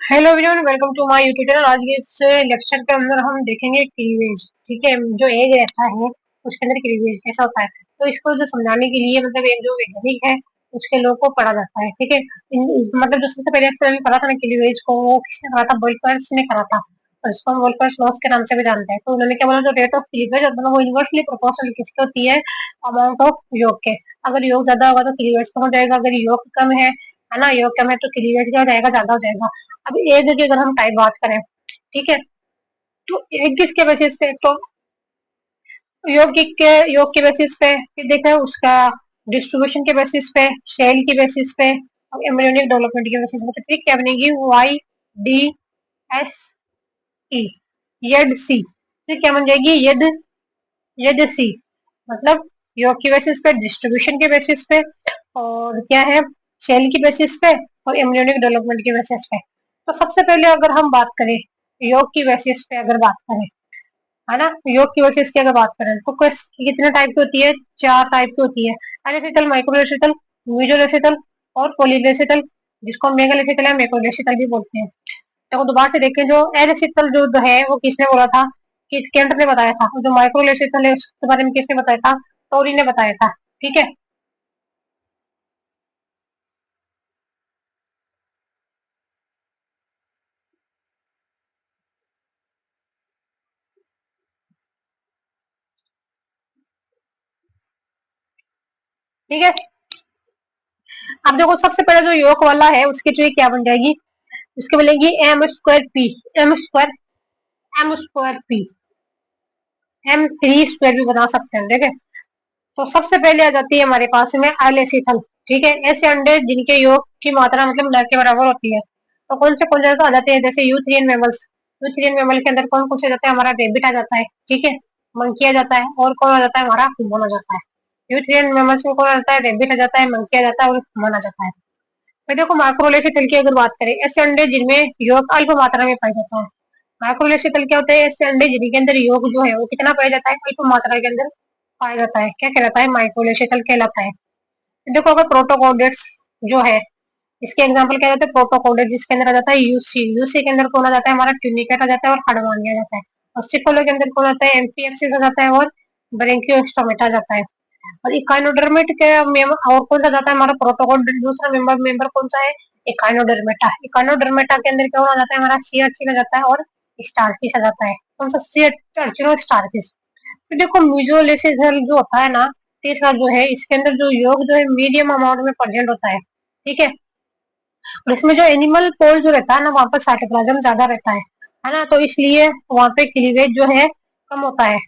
Hello everyone, welcome to my YouTube channel. आज के इस लेक्चर के अंदर हम देखेंगे क्लीवेज। ठीक है, जो एग रहता है उसके अंदर क्लीवेज कैसा होता है। तो इसको जो समझाने के लिए मतलब एक जो वैज्ञानिक है उसके लोग को पढ़ा जाता है। ठीक है, मतलब जो सबसे पहले एक्सपेरिमेंट करा था ना क्लीवेज को, वो किसने करा था? वोल्कर्स ने करा था, और इसको हम वोल्कर्स लॉस के नाम से भी जानते हैं। तो उन्होंने क्या बोला, जो रेट ऑफ क्लीवेज होता है वो इनवर्सली प्रोपोर्शनल किसकी होती है? अमाउंट ऑफ योग के। अगर योग ज्यादा होगा तो क्लीवेज कम हो जाएगा, अगर योग कम है ना, योग कम है तो क्लीवेज क्या हो जाएगा? ज्यादा हो जाएगा। अब एग की अगर हम टाइप बात करें, ठीक है, तो एग किसके बेसिस पे? तो योग के बेसिस पे, फिर देखा उसका डिस्ट्रीब्यूशन के बेसिस पे, सेल की बेसिस पे, और एम्ब्रियोनिक डेवलपमेंट के बेसिस पे। तो ट्रिक क्या बनेगी? वाई डी एस ई, यड सी। फिर क्या बन जाएगी? यद, यद सी। मतलब योग की बेसिस पे, डिस्ट्रीब्यूशन के बेसिस पे, और क्या है, सेल की बेसिस पे, और एम्ब्रियोनिक डेवलपमेंट के बेसिस पे। तो सबसे पहले अगर हम बात करें योग की बेसिस पे, अगर बात करें, है ना, योग की बेसिस की अगर बात करें तो कितने टाइप की होती है? चार टाइप की होती है। एलेसिटल, माइक्रोलेसिटल, मीजोलेसिटल और पोलीलेसिटल, जिसको हम मेगालेसिटल या मैक्रोलेसिटल भी बोलते हैं। तो दोबारा से देखें, जो एलेसिटल जो है वो किसने बोला था? कि केंट ने बताया था। जो माइक्रोलेसिटल है उसके बारे में किसने बताया था? टोरी ने बताया था। ठीक है, ठीक है। अब देखो, सबसे पहले जो योग वाला है उसकी ट्री क्या बन जाएगी? उसकी बनेगी M square P, M square, M square P, M three square भी बना सकते हैं। ठीक है, तो सबसे पहले आ जाती है हमारे पास में एलेसिथल। ठीक है, ऐसे अंडे जिनके योग की मात्रा मतलब न के बराबर होती है। तो कौन से आ जाते हैं? जैसे यूथ्रियन मेमल्स। यूथ्रियन मेमल के अंदर कौन कौन से आ जाता है? हमारा रेबिट आ जाता है। ठीक है, मंकी आ जाता है, और कौन आ जाता है? हमारा ह्यूमन आ जाता है। यूथ्रियन मेमल्स में कौन आ जाता है? रेबिट आ जाता है, मंकी आ जाता है, और ह्यूमन आ जाता है। फिर देखो, माइक्रोलेसिथल की अगर बात करें, ऐसे अंडे जिनमें योग अल्प मात्रा में पाया जाता है। माइक्रोलेसिथल क्या होता है? ऐसे अंडे जिनके अंदर योग जो है वो कितना पाया जाता है? अल्प मात्रा के अंदर पाया जाता है। क्या कहलाता है? माइक्रोलेसिथल कहलाता है। देखो, अगर प्रोटोकॉन्डेट्स जो है, इसके एग्जांपल क्या रहते हैं? प्रोटोकॉन्डेट, जिसके अंदर आ जाता है यूसी। यूसी के अंदर कौन आ जाता है? हमारा ट्यूनिकेट आ जाता है, और हार्डवानी आ जाता है। और सिकोलो के अंदर कौन आता है? एम्फिएक्सिस आ जाता है, और ब्रेंकियोस्टोमेटा आ जाता है। और इकाइनोडर्मिट के और कौन सा जाता है? हमारा प्रोटोकॉन्डेट दूसरा मेंबर मेंबर कौन सा है? इकाइनोडर्मेटा। इकाइनोडर्मेटा के अंदर क्या आ जाता है? हमारा सी अर्चिन आ जाता है, और स्टारफिश आ जाता है। कौन सा? सी अर्चिन और स्टारफिश। तो देखो, म्यूजोलेसिस जो होता है ना, तीसरा जो है, इसके अंदर जो योग जो है मीडियम अमाउंट में प्रेजेंट होता है। ठीक है, और इसमें जो एनिमल पोल जो रहता है ना, वहाँ पर साइटोप्लाज्म ज्यादा रहता है ना, तो इसलिए वहाँ पे क्लीवेज जो है कम होता है।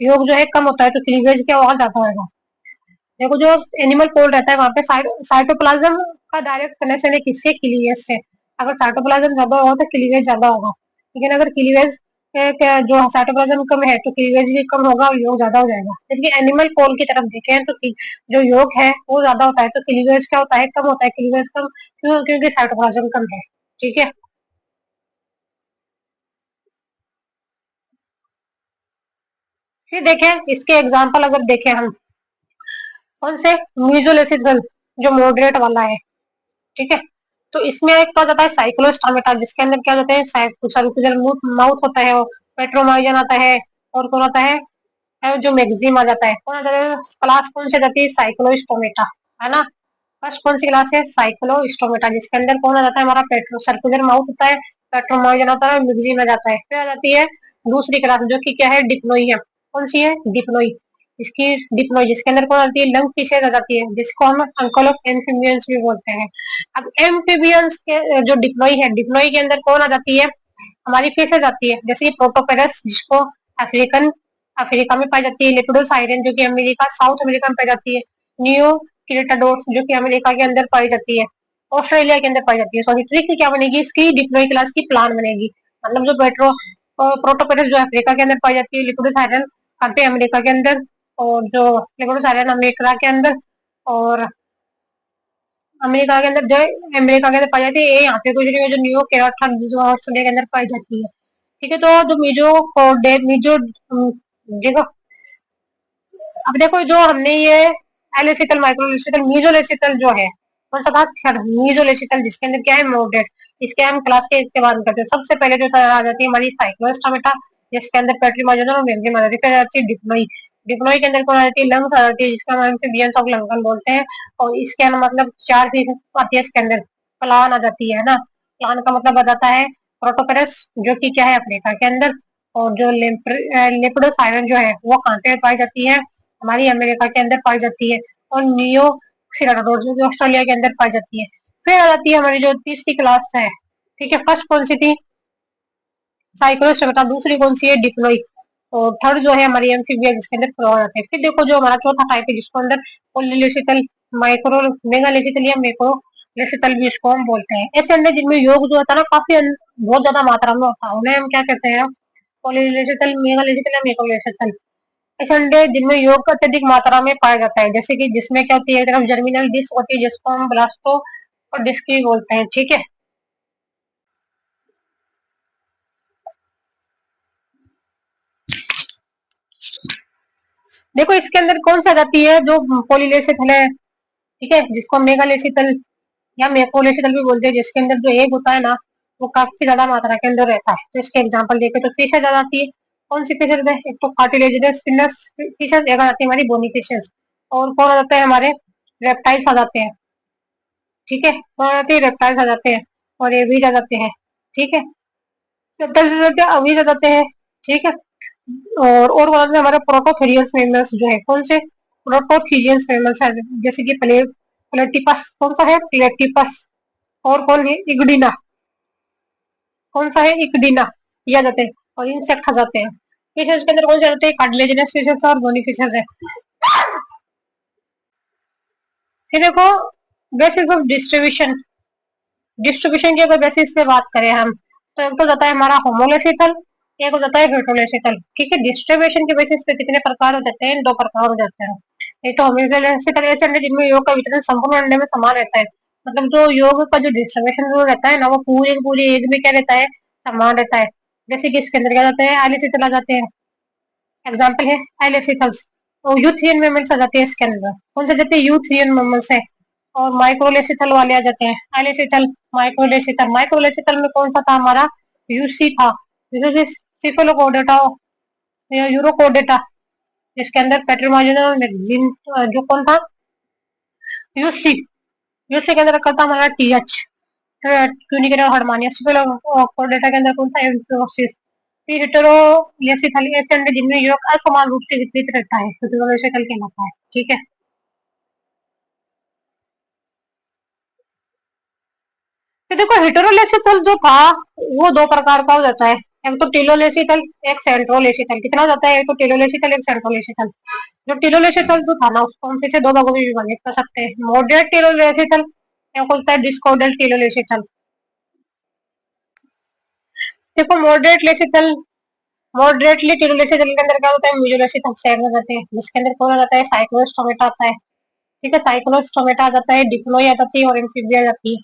योग जो है कम होता है, तो क्लीवेज क्या होगा? ज्यादा होगा। देखो, जो एनिमल पोल रहता है वहाँ पे साइटोप्लाज्म का डायरेक्ट कनेक्शन है किससे? क्लीवेज से। अगर साइटोप्लाज्म ज्यादा होगा तो क्लीवेज ज्यादा होगा। लेकिन अगर क्लीवेज जो साइटोप्लाज्म कम है तो क्लीवेज भी कम होगा और योग ज्यादा हो जाएगा। जबकि एनिमल पोल की तरफ देखें तो जो योग है वो ज्यादा होता है, तो क्लीवेज क्या होता है? कम होता है। क्लीवेज कम क्यों? क्योंकि साइटोप्लाज्म कम है। ठीक है, फिर देखें इसके एग्जाम्पल, अगर देखें हम कौन से? म्यूजुलेसिस, जो मॉडरेट वाला है। ठीक है, तो इसमें एक तो आ जाता है साइक्लोस्टामेटा, जिसके अंदर क्या होता है? सर्कुलर माउथ होता है, पेट्रोमाइजन आता है, और कौन आता है? जो मैग्जीम आ जाता है। कौन आ जाता है? क्लास कौन सी जाती है? साइक्लोस्टोमेटा, है ना। फर्स्ट कौन सी क्लास है? साइक्लोस्टोमेटा, जिसके अंदर कौन आ जाता है? हमारा पेट्रो सर्कुलर माउथ होता है, पेट्रोमाइजन होता है, मैग्जीम आ जाता है। फिर आ जाती है दूसरी क्लास, जो कि क्या है? डिप्लोई है। कौन सी है? डिप्लोई। इसकी डिप्लोई, जिसके अंदर कौन आती है? लंग फिशेज आ जाती है, जिसको हम अंकल ऑफ एम्फीबियंस भी बोलते हैं। अब एम्फीबियंस के जो डिप्लोई है, डिप्लोई के अंदर कौन आ जाती है? हमारी फिशेज आती है, जैसे कि प्रोटोपेरस, जिसको अफ्रीकन अफ्रीका में पाई जाती है। लेपिडोसाइरेन, जो कि अमेरिका, साउथ अमेरिका में पाई जाती है। न्यू किरेटाडोर्स, जो कि अमेरिका के अंदर पाई जाती है। ऑस्ट्रेलिया के अंदर पाई जाती है। सॉरी, ट्रिक क्या बनेगी इसकी? डिप्लोई क्लास की प्लान बनेगी। मतलब जो प्रोटोपेरस जो अफ्रीका के अंदर पाई जाती है, लिपिडोसाइरेन कहाँ पे? अमेरिका के अंदर। और जो लिपिडोसाइरेन अमेरिका के अंदर, और अमेरिका के अंदर जो अमेरिका के अंदर पाई जाती है, ये यहाँ पे कुछ नहीं है, जो न्यूयॉर्क केरला जो ऑस्ट्रेलिया के अंदर पाई जाती है। ठीक है, तो जो मीजो कोडे मीजो देखो, अब देखो जो हमने ये एलेसिकल, माइक्रोलेसिकल, मीजोलेसिकल जो है कौन सा था? थर्ड मीजोलेसिकल, जिसके अंदर क्या है? मॉडरेट। इसके हम क्लास के बात करते हैं। सबसे पहले जो आ जाती है हमारी साइक्लोस्टोमेटा, जिसके अंदर पेट्रीमाइजन और मेम्ब्रेन आ जाती है। फिर आ जाती है डिप्लोई। डिप्लोई के अंदर कौन आ जाती है? लंग्स आ जाती है, जिसका हम एम्फीबियंस ऑफ लंगन बोलते हैं। और इसके अंदर मतलब 4 पीसेस आती है इसके अंदर। प्लान आ जाती है ना। प्लान का मतलब बताता है प्रोटोपरस, जो कि क्या है अफ्रीका के अंदर। और जो लेपिडोसाइरन जो है वो कहाँ पे पाई जाती है? हमारी अमेरिका के अंदर पाई जाती है। और नियो सिराटोड जो ऑस्ट्रेलिया के अंदर पाई जाती है। फिर आ जाती है हमारी जो तीसरी क्लास है, ठीक है। फर्स्ट कौन सी थी? साइक्लोस्टोमेटा। दूसरी कौन सी है? डिप्लोई। और थर्ड जो है हमारी एम्फीबिया, जिसके अंदर फ्लोर आते हैं। फिर देखो जो हमारा चौथा टाइप है, जिसके अंदर पॉलीलेसिकल, माइक्रो मेगालेसिकल या मैक्रो लेसिकल भी इसको हम बोलते हैं। ऐसे अंडे जिनमें योग जो होता है ना काफी बहुत ज्यादा मात्रा में होता है, उन्हें हम क्या कहते हैं? पॉलीलेसिकल, मेगालेसिकल या मैक्रोलेसिकल। ऐसे अंडे जिनमें योग अत्यधिक मात्रा में पाया जाता है, जैसे कि जिसमें क्या होती है? एक तरफ जर्मिनल डिस्क होती है, जिसको हम ब्लास्टो और डिस्क भी बोलते हैं, ठीक है। देखो इसके अंदर कौन सा जाती है जो पॉलीलेसिकल है, ठीक है, जिसको मेगालेसिकल या मैक्रोलेसिकल भी बोलते हैं, जिसके अंदर जो एग होता है ना वो काफी ज्यादा मात्रा के अंदर रहता है। तो इसके एग्जांपल देखें तो फिशेज आ जाती है। कौन सी फिशेज है? एक तो कार्टिलेजिनस फिनस फिशेज, एक आ जाती है हमारी बोनी फिशेज। और कौन आ जाता है? हमारे रेप्टाइल्स आ जाते हैं, ठीक है। कौन आ जाते हैं? रेप्टाइल्स आ जाते हैं। और एवीज आ जाते हैं, ठीक है। रेप्टाइल्स आ जाते हैं, अवीज आ जाते हैं, ठीक है। और कौन से हमारे प्रोटोथेरियस मेमल्स जो है, कौन से? प्रोटोथेरियस मेमल्स है, जैसे कि प्लेटिपस। कौन सा है? प्लेटिपस। और कौन है? इग्डिना। कौन सा है? इक्डिना। ये आ जाते हैं। और इंसेक्ट आ जाते हैं। फिशेज के अंदर कौन से आ जाते हैं? कार्टिलेजिनस फिशेज और बोनी फिशेज है। फिर देखो बेसिस ऑफ डिस्ट्रीब्यूशन। डिस्ट्रीब्यूशन की अगर बेसिस पे बात करें हम, तो एक तो जाता है हमारा होमोलेसिकल, एक हो जाता है हेटरोलेसिकल, ठीक है। डिस्ट्रीब्यूशन के बेसिस पे कितने प्रकार हो जाते हैं? 2 प्रकार हो जाते हैं। एक तो होमोलेसिकल ऐसे अंडे जिनमें योग का वितरण संपूर्ण अंडे में समान रहता है। मतलब जो योग का जो डिस्ट्रीब्यूशन जो रहता है ना वो पूरे के पूरे एग में क्या रहता है? समान रहता है। जैसे कि इसके अंदर क्या जाते हैं? आइलेसिकल आ जाते हैं। एग्जाम्पल है आइलेसिकल्स। और यूथ्रियन मेमल्स आ जाते हैं इसके अंदर। कौन से जाते हैं? यूथ्रियन मेमल्स है। और माइक्रोलेसिकल वाले आ जाते हैं। आइलेसिकल, माइक्रोलेसिकल। माइक्रोलेसिकल में कौन सा था हमारा? यूसी था। जैसे कि सिफेलोकोडेटा या यूरोकोडेटा, जिसके अंदर पेट्रोमाइजन और मैगजीन जो कौन था? यूसी। यूसी के अंदर रखा था हमारा टीएच, क्यूनिकेटर हार्मोनियस। सिफेलोकोडेटा के अंदर कौन था? एम्फियोसिस। फिर हेटेरोलेसिकल ऐसे अंडे जिनमें योग असमान रूप से वितरित रहता है, हेटेरोलेसिकल कहलाता है, ठीक है। तो देखो हेटेरोलेसिकल जो था वो 2 प्रकार का हो जाता है। एक तो टेलोलेसिकल, एक सेंट्रोलेसिकल। कितना हो जाता है? एक तो टेलोलेसिकल, एक सेंट्रोलेसिकल। जो टेलोलेसिकल जो था ना उसको हम फिर से 2 भागों में विभाजित कर सकते हैं। मॉडरेट टेलोलेसिकल, एक होता है डिस्कोडल टेलोलेसिकल। देखो मॉडरेटली टेलोलेसिकल के अंदर क्या होता है? म्यूजोलेसिकल सेल हो जाते हैं, जिसके अंदर कौन आ जाता है? साइक्लोस्टोमेटा आता है, ठीक है। साइक्लोस्टोमेटा आ जाता है, डिप्लोई आ जाती है और एम्फीबिया आ जाती है।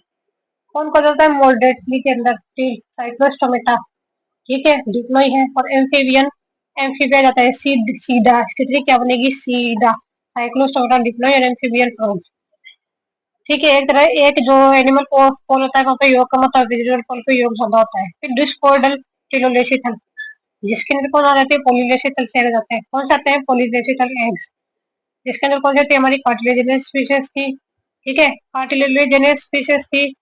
कौन कौन जाता है मॉडरेटली के अंदर? साइक्लोस्टोमेटा, ठीक है, डिप्लोई है। और एम्फीबियन, एम्फीबिया जाता है सीडा। कितनी क्या बनेगी? सीडा। साइक्लोस्टोमेटा, डिप्लोई और एम्फीबियन फ्रॉग, ठीक है। एक तरह एक जो एनिमल फॉल होता है वहाँ पे योग कम होता है, विजुअल फॉल पे योग ज्यादा होता है। फिर डिस्कोइडल टिलोलेसिथल, जिसके अंदर कौन आ जाते हैं? पॉलीलेसिथल सेल आ जाते हैं। कौन से आते हैं? पॉलीलेसिथल एग्स। जिसके अंदर कौन सी आती है? हमारी कार्टिलेजिनस स्पीशीज की, ठीक है, कार्टिलेजिनस स्पीशीज की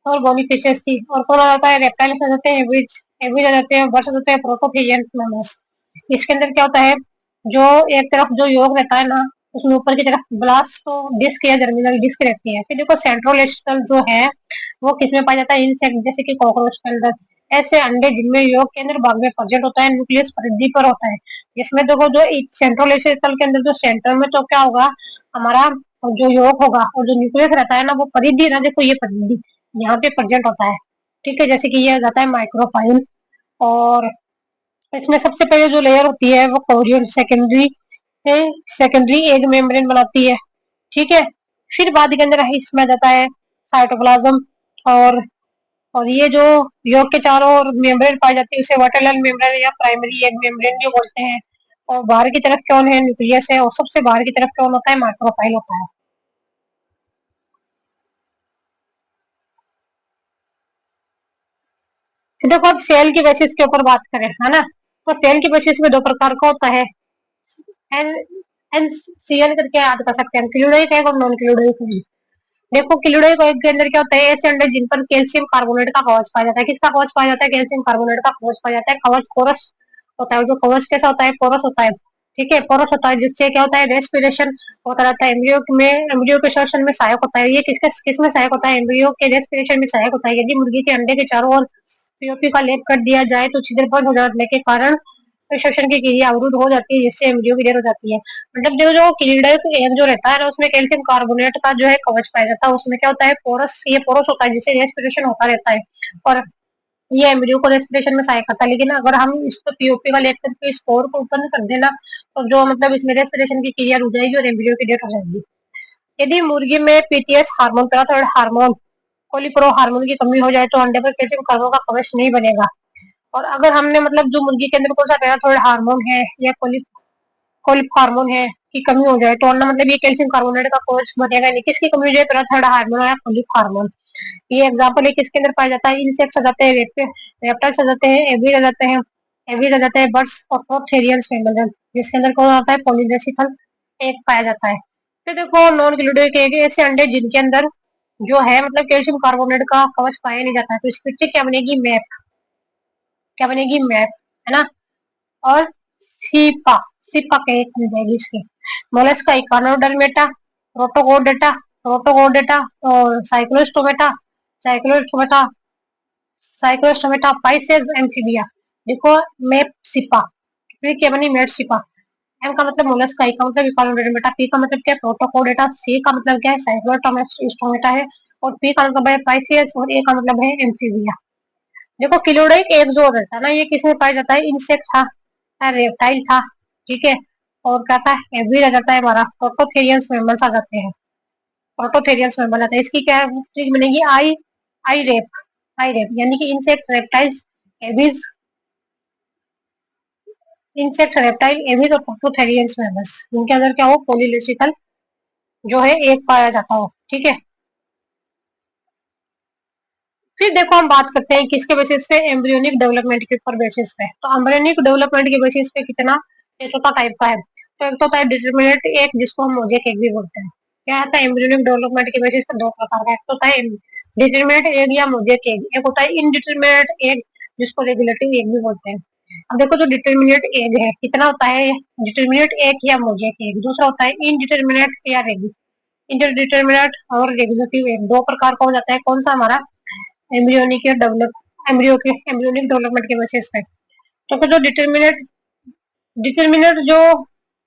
और बोनी फिशेस की। और कौन आ जाता है? रेप्टाइल्स आ जाते हैं, एविज, एविज आ जाते हैं, बर्ड्स आ जाते हैं, प्रोटोथियन मैमल्स। इसके अंदर क्या होता है? जो एक तरफ जो योग रहता है ना उसमें ऊपर की तरफ ब्लास्ट डिस्क या जर्मिनल डिस्क रहती है। फिर देखो सेंट्रोलेसिकल जो है वो किसमें पाया जाता है? इंसेक्ट, जैसे कि कॉकरोच के अंदर। ऐसे अंडे जिनमें योग के अंदर भाग में प्रेजेंट होता है, न्यूक्लियस परिधि पर होता है। जिसमें देखो जो सेंट्रोलेसिकल के अंदर जो सेंटर में तो क्या होगा हमारा? जो योग होगा और जो न्यूक्लियस रहता है ना वो परिधि ना, देखो ये परिधि यहाँ पे प्रेजेंट होता है, ठीक है। जैसे कि ये आ जाता है माइक्रोफाइल। और इसमें सबसे पहले जो लेयर होती है वो कोरियन सेकेंडरी है, सेकेंडरी एग मेम्ब्रेन बनाती है, ठीक है। फिर बाद के अंदर इसमें आ जाता है साइटोप्लाज्म। और और ये जो योग के चारों ओर मेम्ब्रेन पाई जाती है उसे वर्टिकल मेम्ब्रेन या प्राइमरी एग मेम्ब्रेन जो बोलते हैं। और बाहर की तरफ कौन है? न्यूक्लियस है। और सबसे बाहर की तरफ कौन होता है? माइक्रोफाइल होता है। देखो अब सेल की बेसिस के ऊपर बात करें, है ना, तो सेल की बेसिस में दो प्रकार का होता है, एन एन सी एल करके याद कर सकते हैं, क्लोराइड एग और नॉन क्लोराइड एग। देखो क्लोराइड एग के अंदर क्या होता है, ऐसे अंडे जिन पर कैल्शियम कार्बोनेट का कवच पाया जाता है, किसका कवच पाया जाता है, कैल्शियम कार्बोनेट का कवच पाया जाता है, कवच पोरस होता है, जो कवच कैसा होता है, पोरस होता है, ठीक है, पोरस होता है, जिससे क्या होता है, रेस्पिरेशन होता रहता है, एम्ब्रियो के श्वसन में सहायक होता है, ये किसके किस में सहायक होता है, एम्ब्रियो के रेस्पिरेशन में सहायक होता है। यदि मुर्गी के अंडे के चारों ओर पीओपी का लेप कर दिया जाए तो छिद्र बंद हो जाने के कारण श्वसन की क्रिया अवरुद्ध हो जाती है, जिससे एम्ब्रियो की डेथ हो जाती है। मतलब जो क्लीनिडल एग जो रहता है ना, उसमें कैल्शियम कार्बोनेट का जो है कवच पाया जाता है, उसमें क्या होता है, पोरस, ये पोरस होता है, जिससे रेस्पिरेशन होता रहता है, और ये एम्ब्रियो को रेस्पिरेशन में सहायक करता है। लेकिन अगर हम इसको पीओपी का लेप करके स्पोर को उत्पन्न कर देना, तो जो मतलब इसमें रेस्पिरेशन की क्रिया रुक जाएगी और एम्ब्रियो की डेथ हो जाएगी। यदि मुर्गी में पीटीएस हार्मोन, पैराथायरॉइड हार्मोन, कोलिप्रो हार्मोन की कमी हो जाए तो अंडे पर कैल्शियम कार्बोनेट का कवच नहीं बनेगा। और अगर हमने मतलब जो मुर्गी के अंदर कौन सा पैराथायरॉइड हार्मोन है या कोलिप हार्मोन है की कमी हो जाए तो अंडा मतलब ये कैल्शियम कार्बोनेट का कवच बनेगा नहीं। किसकी कमी हो जाए, पैराथायरॉइड हार्मोन या कोलिप हार्मोन। ये एग्जांपल है किसके अंदर पाया जाता है, इंसेक्ट्स आ जाते हैं, रेप्टाइल्स आ जाते हैं, एविड आ जाते हैं, एविड आ जाते हैं, बर्ड्स और प्रोथेरियंस मेमल्स, जिसके अंदर कौन आता है, पॉलीडेसिथल एग पाया जाता है। तो देखो नॉन ग्लूडोइक एग ऐसे अंडे जिनके अंदर जो है मतलब कैल्शियम कार्बोनेट का कवच पाया नहीं जाता है, तो इसकी फिर क्या बनेगी, मैप, क्या बनेगी, मैप, है ना। और सीपा, सीपा के एक मिल जाएगी इसकी। मोलस्का इकानोडर्मेटा, प्रोटोगोडेटा, प्रोटोगोडेटा और Cyclostomata, Cyclostomata, Cyclostomata Pisces amphibia. देखो मेप सिपा, फिर क्या बनी, मेप सिपा। एम का मतलब मोलस्का, का मतलब इकानोडर्मेटा, पी का मतलब क्या है, प्रोटोगोडेटा, सी का मतलब क्या है, साइक्लोस्टोमेटा है, और पी का मतलब है पाइसेस, और ए का मतलब है एम्फीबिया। देखो किलोडाइक एक जो रहता है ना, ये किसमें पाया जाता है, इंसेक्ट था, रेप्टाइल था, ठीक है, और क्या था, एविड आ जाता है हमारा, प्रोटोथेरियंस मेमल्स आ जाते हैं, प्रोटोथेरियंस मेमल आता है। इसकी क्या चीज बनेगी, आई, आई रेप, आई रेप यानी कि insect, reptiles, aves, insect, reptile, aves और प्रोटोथेरियंस मेमल्स, इनके अंदर क्या हो, पॉलीलेसिकल जो है एक पाया जाता हो, ठीक है। फिर देखो हम बात करते हैं किसके बेसिस पे, एम्ब्रियोनिक डेवलपमेंट के ऊपर बेसिस पे। तो एम्ब्रियोनिक डेवलपमेंट के बेसिस पे कितना, ये चौथा टाइप का है। तो एक तो होता है डिटरमिनेट एक, जिसको हम मोजेक एक भी बोलते हैं। क्या आता है, एम्ब्रियोनिक डेवलपमेंट के बेसिस पे दो प्रकार का, एक तो होता है डिटरमिनेट एग या मोजेक एग, एक होता है इनडिटरमिनेट एग, जिसको रेगुलेटिव एग भी बोलते हैं। अब देखो जो डिटरमिनेट एग है कितना होता है, डिटरमिनेट एग या मोजेक एग। दूसरा होता है इनडिटरमिनेट या इंटरडिटरमिनेट और रेगुलेटिव एग, दो प्रकार का हो जाता है। कौन सा, हमारा एम्ब्रियोनिक या डेवलप एम्ब्रियोनिक डेवलपमेंट के बेसिस पे। तो फिर जो डिटरमिनेट डिटरमिनेट जो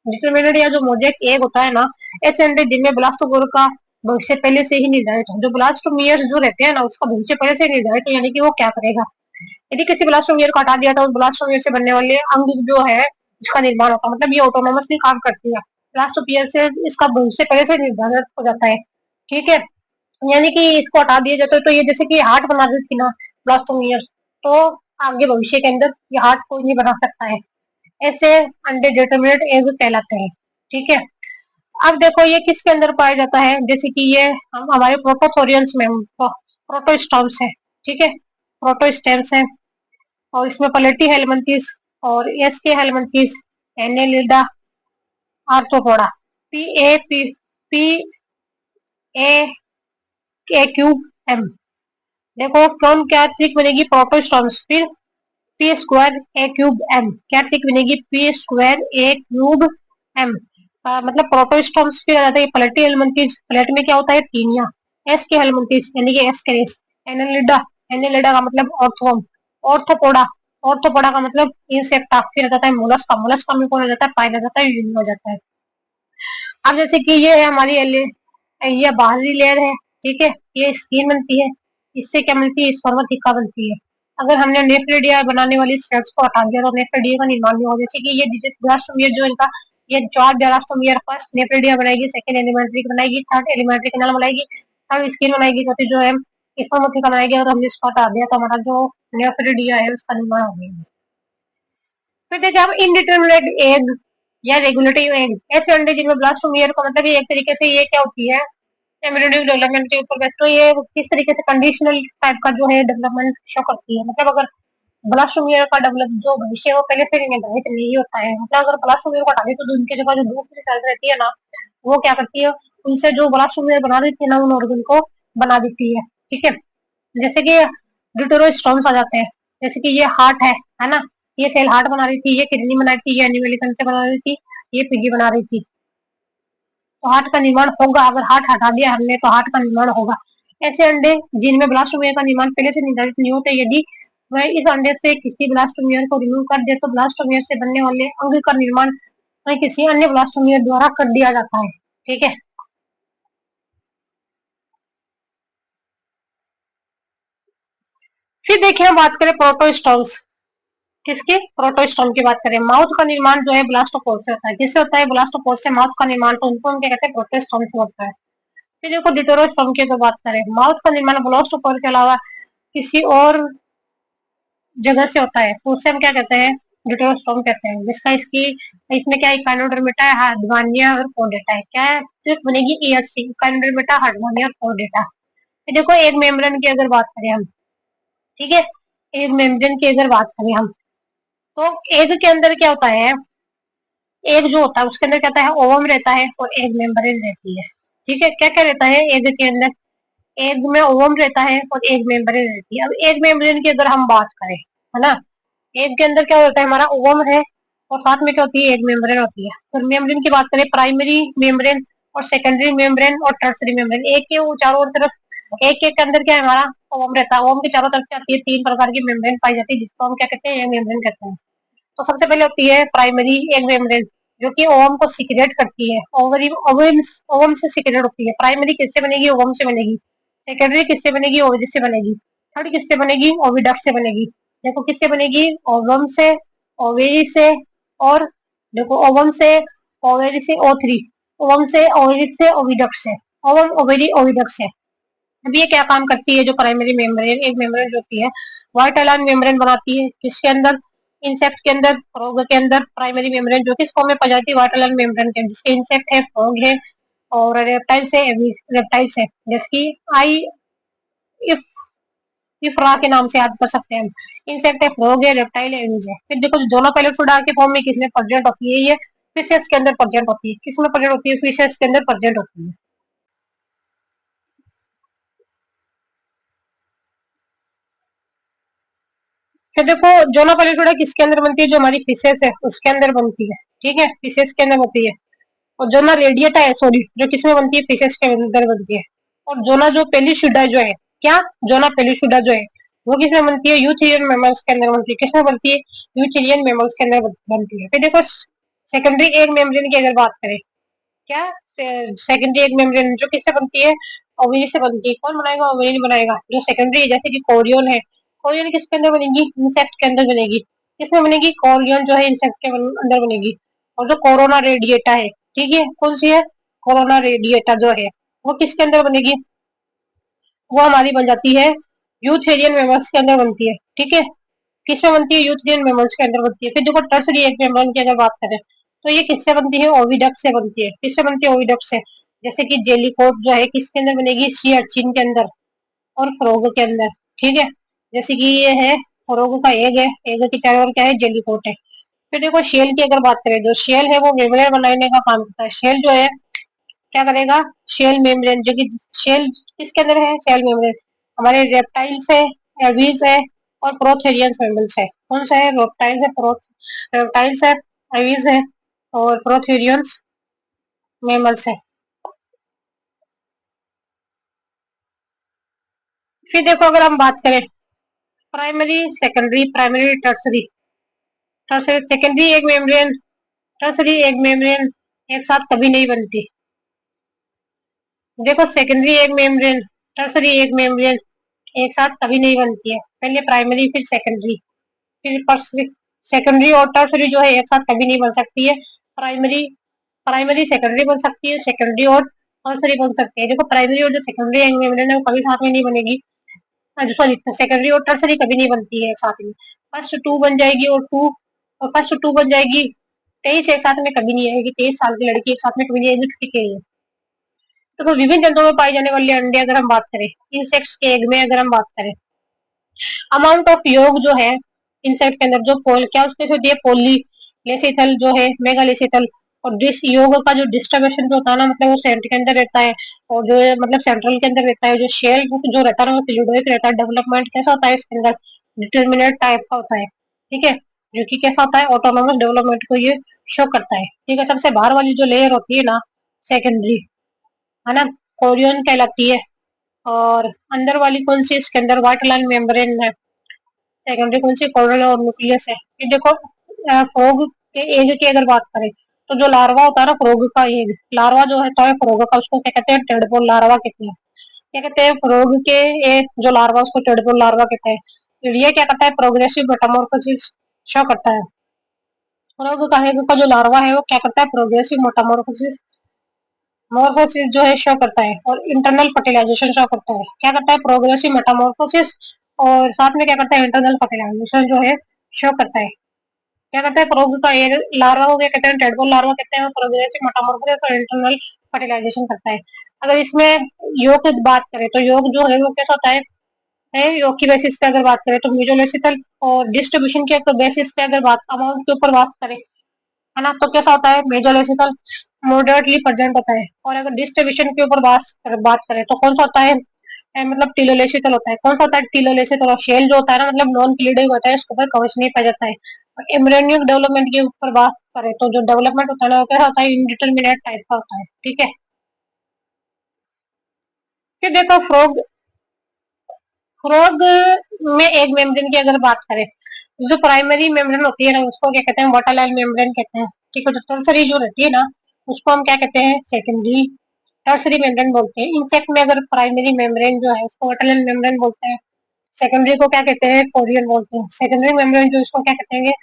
डिटरमिनेट या जो मोजेक एग होता है ना, ऐसे अंडे जिनमें ब्लास्टोपोर का भविष्य पहले से ही निर्धारित हो। जो ब्लास्टोमियर जो रहते हैं ना, उसका भविष्य पहले से निर्धारित है, यानी कि वो क्या करेगा, यदि किसी ब्लास्टोमियर को हटा दिया तो उस ब्लास्टोमियर से बनने वाले अंग जो है उसका निर्माण होता है, मतलब ये ऑटोनोमसली काम करती है। ब्लास्टोपियर से इसका भविष्य पहले से निर्धारित हो जाता है, ठीक है। यानी कि इसको हटा दिया जाता है तो ये जैसे कि हार्ट बना दी थी ना ब्लास्टोमियर्स, तो आगे भविष्य के अंदर ये हार्ट कोई नहीं बना सकता है। ऐसे अंडे डिटरमिनेट एग कहलाते हैं, ठीक है। अब देखो ये किसके अंदर पाया जाता है, जैसे कि ये हम हमारे प्रोटोथोरियंस में प्रोटोस्टॉम्स है, ठीक है, प्रोटोस्टेम्स है, और इसमें पलेटी हेलमिंथीस और aschelminthes, annelida, arthropoda, P A P A K cube M. देखो कौन क्या ट्रिक बनेगी, प्रोटोस्टॉम्स, फिर पी स्क्वायर ए क्यूब एम, क्या ट्रिक बनेगी, पी स्क्वायर ए क्यूब एम। मतलब प्रोटोस्टॉम्स फिर आ जाता है प्लेटी हेलमिंथीस, प्लेट में क्या होता है, टीनिया, एस के हेलमिंथीस यानी कि एस केरेस, एनेलिडा, एनेलिडा का मतलब ऑर्थोम, ऑर्थोपोडा, ऑर्थोपोडा का मतलब इंसेक्टा, फिर आ जाता है मोलस्का, मोलस्का में कौन आ जाता है, पाया जाता है, यूनियन हो जाता है। अब जैसे कि ये है हमारी ये बाहरी लेयर है, ठीक है, ये स्किन बनती है, इससे क्या मिलती है, स्पर्मथिका बनती है। अगर हमने नेफ्रेडिया बनाने वाली सेल्स को हटा दिया तो नेफ्रेडिया का निर्माण नहीं होगा। जैसे कि ये ब्लास्टोमियर जो इनका, ये चार ब्लास्टोमियर फर्स्ट नेफ्रेडिया बनाएगी, सेकंड एलिमेंट्री बनाएगी, थर्ड एलिमेंट्री कैनाल बनाएगी, थर्ड स्किन बनाएगी, चौथी जो है स्पर्मथिका बनाएगी। अगर हमने इसको हटा दिया तो हमारा जो नेफ्रेडिया है उसका निर्माण हो गया। फिर देखिए हम इनडिटरमिनेट एग या रेगुलेटिव एग, ऐसे अंडे जिनमें ब्लास्टोमियर का मतलब ये एक तरीके से ये क्या होती है, एम्ब्रियोनिक डेवलपमेंट के ऊपर। तो ये किस तरीके से कंडीशनल टाइप का जो है डेवलपमेंट शो करती है, मतलब अगर ब्लास्टोमियर का डेवलप जो भविष्य है वो पहले से निर्धारित नहीं होता है। मतलब अगर ब्लास्टोमियर को हटा दें तो उनकी जगह जो दूसरी सेल्स रहती है ना, वो क्या करती है, उनसे जो ब्लास्टोमियर बना देती है ना, उन ऑर्गन को बना देती है। ठीक है, जैसे कि ड्यूटेरोस्टोम्स आ जाते हैं, जैसे कि ये हार्ट है ना, ये सेल हार्ट बना रही थी, ये किडनी बना रही थी, ये एनिमल बना रही थी, ये पीजी बना रही थी। तो हार्ट का निर्माण होगा, अगर हार्ट हटा दिया हमने तो हार्ट का निर्माण होगा। ऐसे अंडे जिनमें ब्लास्टोमियर का निर्माण पहले से निर्धारित नहीं होते, यदि वह इस अंडे से किसी ब्लास्टोमियर को रिमूव कर दे तो ब्लास्टोमियर से बनने वाले अंग का निर्माण किसी अन्य ब्लास्टोमियर द्वारा कर दिया जाता है। ठीक है, फिर देखिए हम बात करें प्रोटोस्टॉम्स। किसकी? प्रोटोस्टॉम की बात करें। माउथ का निर्माण जो है ब्लास्टोपोर से होता है। किससे होता है? ब्लास्टोपोर से माउथ का निर्माण, तो उनको हम क्या कहते हैं? प्रोटोस्टॉम से होता है। फिर देखो डिटरोस्टोम की तो बात करें, माउथ का निर्माण ब्लास्टोपोर के अलावा किसी और जगह से होता है, तो उससे हम क्या कहते हैं? डिटरोस्टोम कहते हैं। जिसका इसकी इसमें क्या इकाइनोडर्मिटा है, हार्डवानिया और कोडेटा है। क्या है? सिर्फ बनेगी ईएससी, इकाइनोडर्मिटा, हार्डवानिया और कोडेटा। फिर देखो एक मेम्ब्रेन की अगर बात करें हम, ठीक है, एक मेम्ब्रेन की अगर बात करें हम, तो एग के अंदर क्या होता है? एग जो होता है उसके अंदर क्या होता है? ओवम रहता है और एग मेम्ब्रेन रहती है। ठीक है, क्या क्या रहता है एग के अंदर? एग में ओवम रहता है और एग मेम्ब्रेन रहती है। अब एग मेम्ब्रेन की अगर हम बात करें, है ना, एग के अंदर क्या होता है? हमारा ओवम है और साथ में क्या होती है? एग मेम्ब्रेन होती है। तो मेम्ब्रेन की बात करें, प्राइमरी मेम्ब्रेन और सेकेंडरी मेम्ब्रेन और टर्सरी मेम्ब्रेन। एक के वो चारों तरफ, एक एक के अंदर क्या है? हमारा ओवम रहता है। ओवम के चारों तरफ क्या होती है? तीन प्रकार की मेम्ब्रेन पाई जाती है, जिसको हम क्या कहते हैं? एग मेम्ब्रेन कहते हैं। तो सबसे पहले होती है प्राइमरी एग मेम्ब्रेन, जो कि ओवम को सिक्रेट करती है। ओवरी ओवम ओवम से सिक्रेट होती है। प्राइमरी किससे बनेगी? ओवम से बनेगी। सेकेंडरी किससे बनेगी? ओवरी से बनेगी। थर्ड किससे बनेगी? ओविडक्ट से बनेगी। देखो किससे बनेगी? ओवम से, ओवेरी से, और देखो ओवम से, ओवेरी से, O3, ओवम से, ओवेरी से, ओविडक्ट से, ओवम, ओवेरी, ओविडक्ट से। अब ये क्या काम करती है? जो प्राइमरी मेम्ब्रेन एक मेम्ब्रेन जो होती है, व्हाइट अलाइन मेम्ब्रेन बनाती है। किसके अंदर? इंसेक्ट के अंदर, फ्रॉग के अंदर। प्राइमरी मेम्ब्रेन जो किस फॉर्म में पाई जाती है? व्हाइट अलाइन मेम्ब्रेन के, जिसके इंसेक्ट है, फ्रॉग है, और रेप्टाइल्स है, रेप्टाइल्स है, जैसे आई इफ इफ्रा के नाम से याद कर सकते हैं हम। इंसेक्ट है, फ्रॉग है, रेप्टाइल है, एविज है। फिर देखो जोना पैलेटोडा के फॉर्म में किसमें प्रेजेंट होती है? ये फिशेस के अंदर प्रेजेंट होती है। किसमें प्रेजेंट होती है? फिशेस के अंदर प्रेजेंट होती है। फिर देखो जोना पैलेटोडा किसके अंदर बनती है? जो हमारी फिशेस है उसके अंदर बनती है। ठीक है, फिशेस के अंदर बनती है। और जोना रेडिएटा है, सॉरी, जो किसमें बनती है? फिशेस के अंदर बनती है। और जोना जो पेलिशुडा जो है, क्या? जोना पेलिशुडा जो है, वो किसमें बनती है? यूथेरियन मेमल्स के अंदर बनती है। किसमें बनती है? यूथेरियन मेमल्स के अंदर बनती है। फिर देखो सेकेंडरी एग मेम्ब्रेन की अगर बात करें, क्या? सेकेंडरी एग मेम्ब्रेन जो किससे बनती है? ओवरी से बनती है। कौन बनाएगा? ओवरी नहीं बनाएगा। जो सेकेंडरी है, जैसे कि कोरियन है, कोरियन किसके अंदर बनेगी? इंसेक्ट के अंदर बनेगी। किसमें बनेगी? कोरियन जो है इंसेक्ट के अंदर बनेगी। और जो कोरोना रेडिएटा है, ठीक है, कौन सी है? कोरोना रेडिएटा जो है, वो किसके अंदर बनेगी? वो हमारी बन जाती है यूथेरियन मेमल्स के अंदर बनती है। ठीक है, किसमें बनती है? यूथेरियन मेमल्स के अंदर बनती है। फिर देखो टर्सरी एग मेम्ब्रेन की अगर बात करें, तो ये किससे बनती है? ओविडक्ट से बनती है। किससे बनती है? ओविडक्ट से। जैसे कि जेलीकोट जो है किसके अंदर बनेगी? सी अर्चिन के अंदर और फ्रॉग के अंदर। ठीक है, जैसे कि ये है फ्रॉग का एग है, एग के चारों ओर क्या है? जेलीकोट है। फिर देखो शेल की अगर बात करें, जो शेल है वो मेम्ब्रेन बनाने का काम करता है। शेल जो है क्या करेगा? शेल मेम्ब्रेन, जो कि शेल किसके अंदर है? शेल मेम्ब्रेन हमारे रेप्टाइल्स है, एविज है, और प्रोथेरियंस मेमल्स है। कौन सा है? रेप्टाइल्स है, रेप्टाइल्स है, एविज है, और प्रोथेरियंस मेमल्स है। फिर देखो अगर हम बात करें primary, secondary, primary, tertiary, tertiary, secondary एक मेम्ब्रेन, टर्सरी एक मेम्ब्रेन एक साथ कभी नहीं बनती। देखो सेकेंडरी एक मेम्ब्रेन, टर्सरी एक मेम्ब्रेन एक साथ कभी नहीं बनती है। पहले प्राइमरी फिर सेकेंडरी, फिर सेकेंडरी और टर्सरी जो है एक साथ कभी नहीं बन सकती है। प्राइमरी प्राइमरी सेकेंडरी बन सकती है, सेकेंडरी और टर्सरी बन सकती है। देखो प्राइमरी और जो सेकेंडरी एंगल है वो कभी साथ में नहीं बनेगी। सॉरी, सेकेंडरी और टर्सरी कभी नहीं बनती है एक साथ में। फर्स्ट टू बन जाएगी और फर्स्ट टू बन जाएगी। 23 एक साथ में कभी नहीं आएगी। 23 साल की लड़की एक साथ में कभी नहीं आएगी, ठीक है। तो विभिन्न जंतुओं में पाए जाने वाले अंडे अगर हम बात करें, इंसेक्ट्स के एग में अगर हम बात करें, अमाउंट ऑफ योग जो है इंसेक्ट के अंदर जो पोल क्या उसके होती है, पोली लेसिथल जो है, मेगा लेसिथल। और जिस योग का जो डिस्ट्रीब्यूशन जो होता है ना, मतलब वो सेंटर के अंदर रहता है, और जो है मतलब सेंट्रल के अंदर रहता है। जो शेल जो रहता है ना, वो फ्लूइडिक रहता है। डेवलपमेंट कैसा होता है इसके अंदर, डिटर्मिनेट टाइप का होता है, ठीक है, जो कि कैसा होता है, ऑटोनोमस डेवलपमेंट को ये शो करता है, ठीक है। सबसे बाहर वाली जो लेयर होती है ना, सेकेंडरी, है ना, कोरियन कहलाती है। और अंदर वाली कौन सी, इसके अंदर व्हाइट लाइन मेम्ब्रेन है। सेकेंडरी कौन सी, कोरल और न्यूक्लियस है। ये देखो, फ्रॉग के एग की अगर बात करें, तो जो लार्वा होता है ना फ्रॉग का एग, लार्वा जो है तो है फ्रॉग का, उसको क्या कहते हैं, टेडपोल लार्वा कहते हैं। क्या कहते हैं, फ्रॉग के एग जो लार्वा, उसको टेडपोल लार्वा कहते हैं। तो ये क्या करता है, प्रोग्रेसिव मेटामॉर्फोसिस शो करता है। फ्रॉग का एग का जो लार्वा है वो क्या करता है, प्रोग्रेसिव मेटामॉर्फोसिस मोर्फोसिस जो है शो करता है, और इंटरनल फर्टिलाइजेशन शो करता है। क्या करता है, प्रोग्रेसिव मेटामॉर्फोसिस, और साथ में क्या करता है, इंटरनल फर्टिलाइजेशन जो है शो करता है। क्या करता है, प्रोग का एयर लार्वा को क्या कहते हैं, टेडपोल लार्वा कहते हैं, प्रोग्रेसिव मेटामॉर्फोसिस और इंटरनल फर्टिलाइजेशन करता है। अगर इसमें योग की बात करें, तो योग जो है वो कैसा होता है योग की बेसिस पे अगर बात करें तो म्यूचुअल, और डिस्ट्रीब्यूशन के बेसिस पे अगर बात अमाउंट के ऊपर बात करें, है ना, तो कैसा होता है, मेजर लेसिकल मॉडरेटली प्रेजेंट होता है। और अगर डिस्ट्रीब्यूशन के ऊपर बात करें तो कौन सा होता है, मतलब टीलोलेसिकल होता है। कौन सा होता है, टीलोलेसिकल। और शेल जो होता है ना, मतलब नॉन क्लीडिंग होता है, इसके ऊपर कवच नहीं पाया जाता है। और एम्ब्रियोनिक डेवलपमेंट के ऊपर बात करें तो जो डेवलपमेंट होता है ना, वो कैसा होता है, इनडिटर्मिनेट टाइप का होता है, ठीक है। फिर देखो, फ्रॉग फ्रॉग में एक मेम्ब्रेन की अगर बात करें, जो प्राइमरी मेम्ब्रेन होती है ना, उसको क्या कहते हैं, वाटर लाइन मेम्ब्रेन कहते हैं, ठीक है। जो टर्सरी जो रहती है ना, उसको हम क्या कहते हैं, सेकेंडरी टर्सरी मेम्ब्रेन बोलते हैं। इंसेक्ट में अगर प्राइमरी मेम्ब्रेन जो है उसको वाटर लाइन मेम्ब्रेन बोलते हैं, सेकेंडरी को क्या कहते हैं, कोरियन बोलते हैं। सेकेंडरी मेम्ब्रेन जो इसको क्या कहते हैं,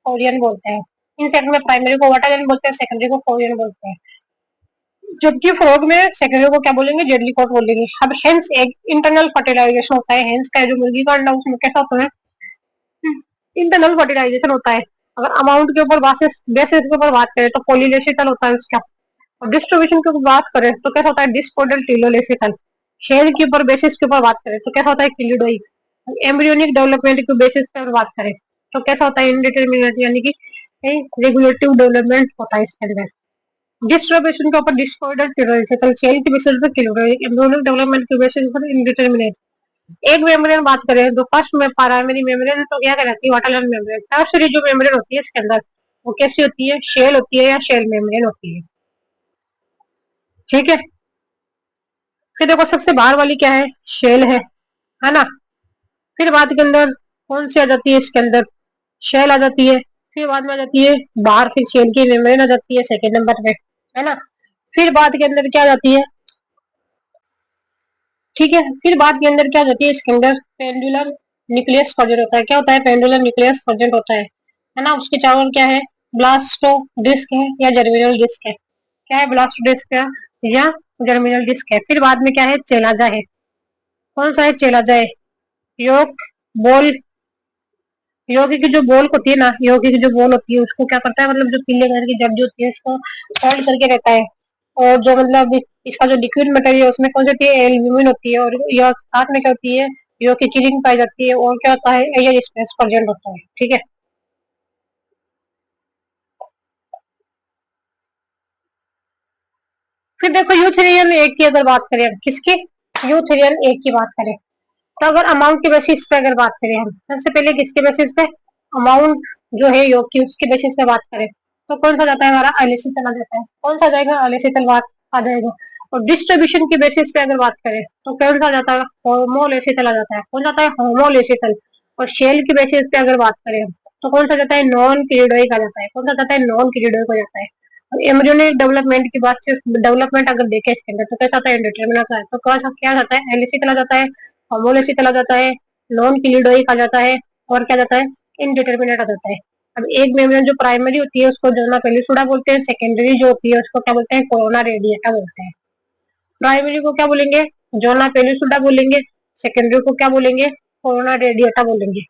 कोरियन बोलते हैं। इंसेक्ट में प्राइमरी को वाटर लाइन बोलते हैं, सेकेंडरी को कोरियन बोलते हैं। जबकि फ्रॉग में सेकेंडरी को क्या बोलेंगे, जेडली कोट बोलेंगे। अब हेंस एक इंटरनल फर्टिलाइजेशन होता है, हेंस का जो मुर्गी का अंडा उसमें कैसा होता है, इंटरनल फर्टिलाइजेशन होता है। अगर अमाउंट के ऊपर बेसिस बेसिस के ऊपर बात करें तो पॉलीलेसिकल होता है उसका। और डिस्ट्रीब्यूशन की बात करें तो कैसा होता है, डिस्कोडल टीलोलेसिकल। शेल के ऊपर बेसिस के ऊपर बात करें तो कैसा होता है, क्लिडोइक। एम्ब्रियोनिक डेवलपमेंट के बेसिस पर बात करें तो कैसा होता है, इंडिटरमिनेट, यानी कि रेगुलेटिव डेवलपमेंट होता है इसके अंदर। डिस्ट्रीब्यूशन के ऊपर डिस्कोडल टीलोलेसिकल, शेल के बेसिस पर क्लिडोइक, एम्ब्रियोनिक डेवलपमेंट के बेसिस पर इंडिटरमिनेट। एक मेम्ब्रेन बात करें, जो फर्स्ट में प्राइमरी मेम्ब्रेन तो क्या कहलाती है, वाटर लाइन मेम्ब्रेन। टर्सरी जो मेम्ब्रेन होती है इसके अंदर, वो कैसी होती है, शेल होती है या शेल मेम्ब्रेन होती है, ठीक है। फिर देखो, सबसे बाहर वाली क्या है, शेल है ना। फिर बाद के अंदर कौन सी आ जाती है इसके अंदर, शेल आ जाती है। फिर बाद में आ जाती है बाहर, फिर शेल की मेम्ब्रेन आ जाती है सेकेंड नंबर पे, है ना। फिर बाद के अंदर क्या आ जाती है, ठीक है। फिर बात के अंदर क्या होती है, इसके अंदर पेंडुलर न्यूक्लियस प्रेजेंट होता है। क्या होता है, पेंडुलर न्यूक्लियस प्रेजेंट होता है ना। उसके चारों ओर क्या है, ब्लास्टो डिस्क है या जर्मिनल डिस्क है। क्या है, ब्लास्ट डिस्क है या जर्मिनल डिस्क है। फिर बाद में क्या है, चेलाजा है। कौन सा है, चेलाजा है। योग बॉल, योगी की जो बॉल होती है ना, योगी की जो बॉल होती है उसको क्या करता है, मतलब जो पीले कलर की जड़ होती है उसको होल्ड करके रहता है। और जो मतलब इसका जो लिक्विड मटेरियल है उसमें कौन सी होती है, एल्ब्यूमिन होती है। और यह साथ में क्या होती है, योग की किलिंग पाई जाती है। और क्या होता है, एयर स्पेस प्रेजेंट होता है, ठीक है। फिर देखो, यूथेरियन एग की अगर बात करें, हम किसकी, यूथेरियन एग की बात करें, तो अगर अमाउंट के बेसिस पे अगर बात करें, हम सबसे पहले किसके बेसिस पे, अमाउंट जो है योग की उसके बेसिस पे बात करें, तो कौन सा जाता है, हमारा अलेसितल आ जाता है। कौन सा जाएगा, अलेसितल बात आ जाएगा। और डिस्ट्रीब्यूशन के बेसिस पे अगर बात करें तो कौन सा जाता है, होमोलेसितल आ जाता है। कौन जाता है, होमोलेसितल। और शेल के बेसिस पे अगर बात करें तो कौन सा जाता है, नॉन क्रीडोइक आ जाता है। कौन सा जाता है, नॉन क्रीडोइक हो जाता है। और एम्ब्रियोनिक डेवलपमेंट की बात से डेवलपमेंट अगर देखें इसके अंदर तो कैसा आता है, इंडिटरमिनेट आता है। तो कौन सा क्या जाता है, एलिसिकल आ जाता है, होमोलेसिस चला जाता है, नॉन क्लिडोइक आ जाता है, और क्या जाता है, इनडिटर्मिनेट आ जाता है। अब एक मेम्ब्रेन जो प्राइमरी होती है उसको जोना पेलिसुडा बोलते हैं, सेकेंडरी जो होती है उसको क्या बोलते हैं, कोरोना रेडिएटा बोलते हैं। प्राइमरी को क्या बोलेंगे, जोना पेलिसुडा बोलेंगे। सेकेंडरी को क्या बोलेंगे, कोरोना रेडिएटा बोलेंगे।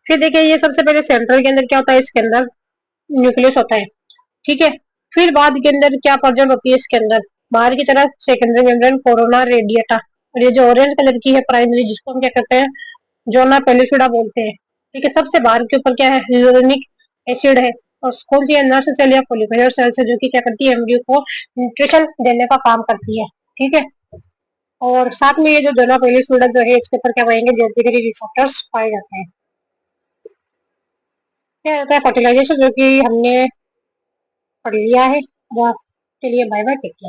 फिर देखिए, ये सबसे पहले सेंट्रल के अंदर क्या होता है, इसके अंदर न्यूक्लियस होता है, ठीक है। फिर बाद के अंदर क्या प्रेजेंट होती है इसके अंदर, बाहर की तरफ सेकेंडरी मेम्ब्रेन, कोरोना रेडिएटा, और ये जो ऑरेंज कलर की है प्राइमरी, जिसको हम क्या कहते हैं, जोना पेलिसुडा बोलते हैं। ठीक है, सबसे बाहर के ऊपर क्या है, ह्यूरोनिक एसिड है। और कौन सी है, नर्स सेल या फोलिकुलर सेल्स है, जो कि क्या करती है, एम्ब्रियो को न्यूट्रिशन देने का काम करती है। ठीक है, और साथ में ये जो जोना पेलिसुडा जो है, इसके ऊपर क्या पाएंगे, जेनेटिकली रिसेप्टर्स पाए जाते हैं। क्या होता है फर्टिलाइजेशन, जो कि हमने पढ़ लिया है। चलिए बाय बाय, टेक केयर।